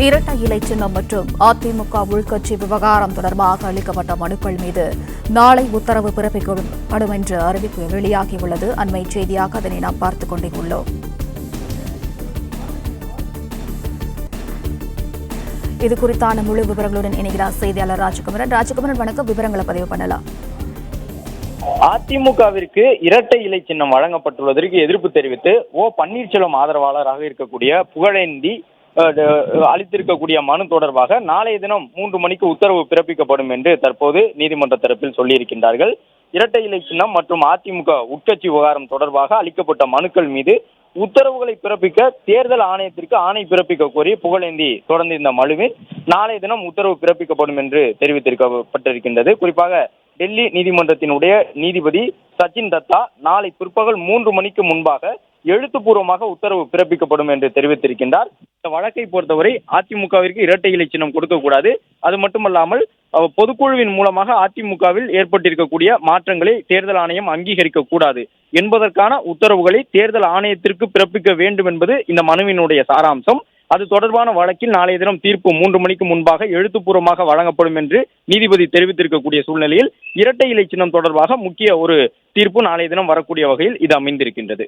இரட்டை இலை சின்னம் மற்றும் அதிமுக உள்கட்சி விவகாரம் தொடர்பாக அளிக்கப்பட்ட மனுக்கள் மீது நாளை உத்தரவு பிறப்பிக்கப்படும் என்ற அறிவிப்பு வெளியாகியுள்ளது. அண்மை செய்தியாக அதனை நாம் பார்த்துக் கொண்டே உள்ளோம். இது குறித்தான முழு விவரங்களுடன் இணைகிறார் செய்தியாளர் ராஜகுமரன். ராஜகுமரன், வணக்கம். விவரங்களை பதிவு பண்ணலாம். அதிமுகவிற்கு இரட்டை இலை சின்னம் வழங்கப்பட்டுள்ளதற்கு எதிர்ப்பு தெரிவித்து பன்னீர்செல்வம் ஆதரவாளராக இருக்கக்கூடிய புகழேந்தி அளித்திருக்கக்கூடிய மனு தொடர்பாக நாளைய தினம் 3 மணிக்கு உத்தரவு பிறப்பிக்கப்படும் என்று தற்போது நீதிமன்ற தரப்பில் சொல்லியிருக்கின்றார்கள். இரட்டை இலை சின்னம் மற்றும் அதிமுக உட்கட்சி விவகாரம் தொடர்பாக அளிக்கப்பட்ட மனுக்கள் மீது உத்தரவுகளை பிறப்பிக்க தேர்தல் ஆணையத்திற்கு ஆணை பிறப்பிக்க கோரி புகழேந்தி தொடர்ந்து இந்த மனுவில் நாளைய தினம் உத்தரவு பிறப்பிக்கப்படும் என்று தெரிவித்திருக்கப்பட்டிருக்கின்றது. குறிப்பாக டெல்லி நீதிமன்றத்தினுடைய நீதிபதி சச்சின் தத்தா நாளை பிற்பகல் 3 மணிக்கு முன்பாக எழுத்துப்பூர்வமாக உத்தரவு பிறப்பிக்கப்படும் என்று தெரிவித்திருக்கின்றார். இந்த வழக்கை பொறுத்தவரை அதிமுகவிற்கு இரட்டை இலை சின்னம் கொடுக்கக்கூடாது, அது மட்டுமல்லாமல் பொதுக்குழுவின் மூலமாக அதிமுகவில் ஏற்பட்டிருக்கக்கூடிய மாற்றங்களை தேர்தல் ஆணையம் அங்கீகரிக்க கூடாது என்பதற்கான உத்தரவுகளை தேர்தல் ஆணையத்திற்கு பிறப்பிக்க வேண்டும் என்பது இந்த மனுவினுடைய சாராம்சம். அது தொடர்பான வழக்கில் நாளைய தினம் தீர்ப்பு 3 மணிக்கு முன்பாக எழுத்துப்பூர்வமாக வழங்கப்படும் என்று நீதிபதி தெரிவித்திருக்கக்கூடிய சூழ்நிலையில் இரட்டை இலை சின்னம் தொடர்பாக முக்கிய ஒரு தீர்ப்பு நாளைய தினம் வரக்கூடிய வகையில் இது அமைந்திருக்கின்றது.